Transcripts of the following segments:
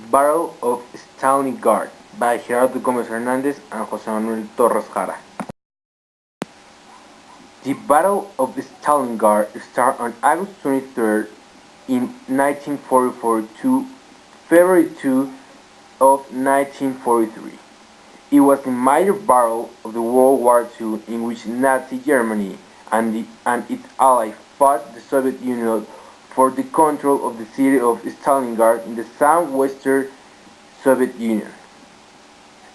Battle of Stalingrad by Gerardo Gómez Hernández and José Manuel Torres Jara. The Battle of Stalingrad started on August 23rd in 1944 to February 2 of 1943. It was the major battle of the World War II in which Nazi Germany and its allies fought the Soviet Union for the control of the city of Stalingrad in the southwestern Soviet Union.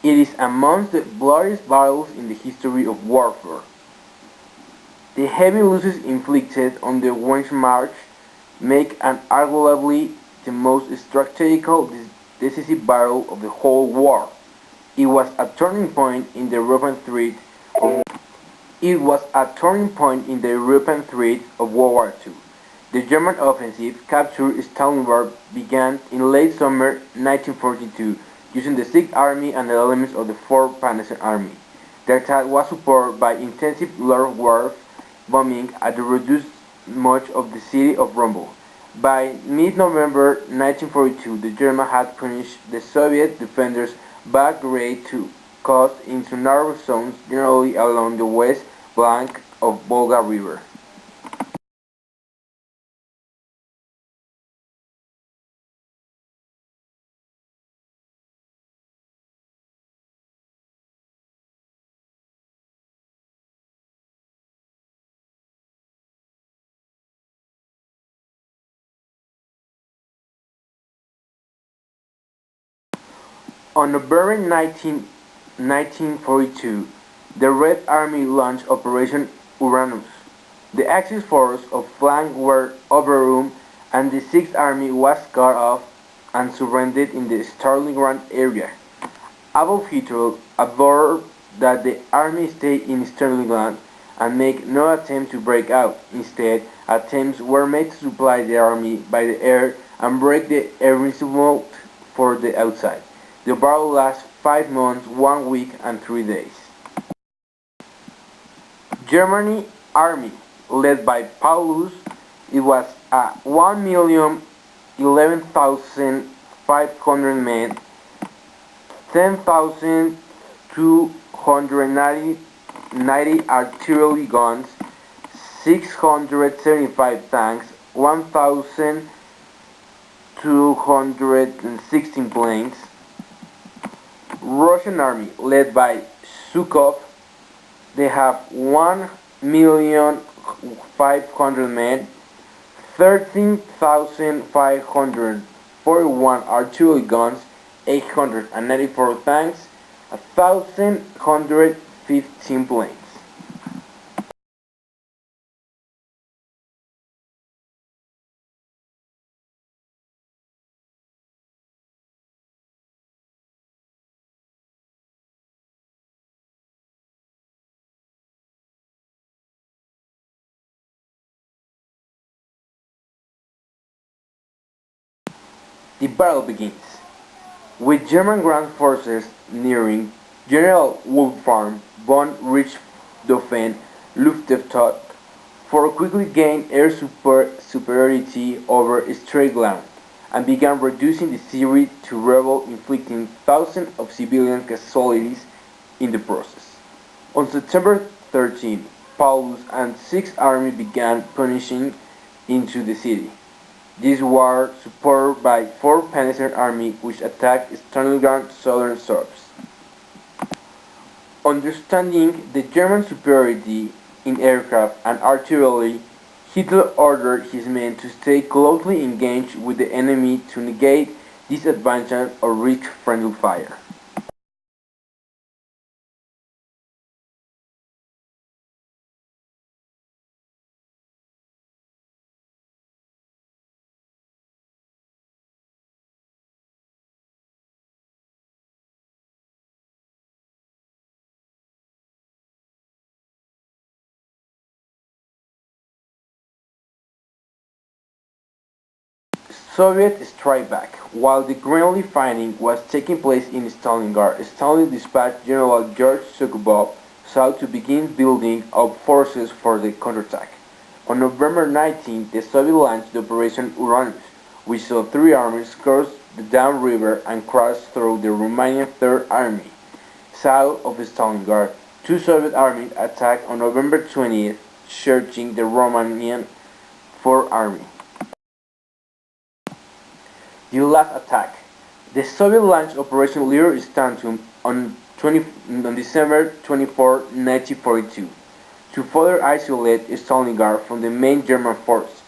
It is among the bloodiest battles in the history of warfare. The heavy losses inflicted on the Wehrmacht make it arguably the most strategically decisive battle of the whole war. It was a turning point in the European threat of World War II. The German offensive capture Stalingrad began in late summer 1942 using the Sixth Army and the elements of the Fourth Panzer Army. The attack was supported by intensive Luftwaffe bombing and reduced much of the city of Rumble. By mid-November 1942, the Germans had punished the Soviet defenders back great to coast into narrow zones generally along the west bank of Volga River. On November 19, 1942, the Red Army launched Operation Uranus. The Axis forces of flank were overrun and the Sixth Army was cut off and surrendered in the Stalingrad area. Adolf Hitler observed that the army stayed in Stalingrad and made no attempt to break out. Instead, attempts were made to supply the army by the air and break the enforcement for the outside. The battle lasted 5 months, 1 week and 3 days. Germany Army, led by Paulus, it was a 1,011,500 men, 10,290 artillery guns, 675 tanks, 1,216 planes. Russian Army, led by Zhukov, they have 1,500,000 men, 13,541 artillery guns, 894 tanks, 1,115 planes. The battle begins. With German ground forces nearing, General Wolfram von Richthofen Luftwaffe for quickly gained air superiority over straight ground and began reducing the city to rebel, inflicting thousands of civilian casualties in the process. On September 13, Paulus and Sixth Army began punishing into the city. These were supported by Fourth Panzer Army, which attacked Stalingrad southern suburbs. Understanding the German superiority in aircraft and artillery, Hitler ordered his men to stay closely engaged with the enemy to negate this advantage or risk friendly fire. Soviet strike back. While the Greenly fighting was taking place in Stalingrad, Stalin dispatched General George Zhukov south to begin building up forces for the counterattack. On November 19, the Soviets launched the Operation Uranus, we saw three armies cross the down river and cross through the Romanian Third Army, south of Stalingrad. Two Soviet armies attacked on November 20th, searching the Romanian Fourth Army. The last attack. The Soviet launched Operation Lear Stantum on December 24, 1942, to further isolate Stalingrad from the main German force.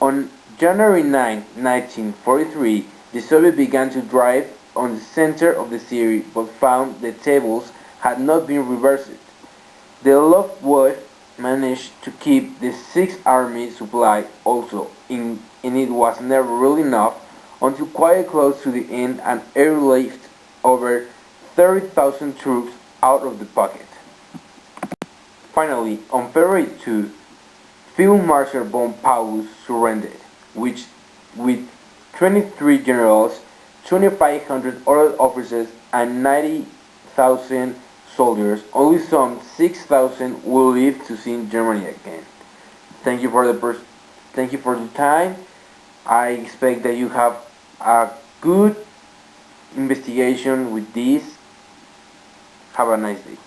On January 9, 1943, the Soviets began to drive on the center of the city but found the tables had not been reversed. The Luftwaffe managed to keep the Sixth Army supplied also, and it was never really enough until quite close to the end and airlift over 30,000 troops out of the pocket. Finally, on February 2, Field Marshal von Paulus surrendered, which with 23 generals, 2,500 other officers, and 90,000 soldiers, only some 6,000 will live to see Germany again. Thank you for the time. I expect that you have a good investigation with this. Have a nice day.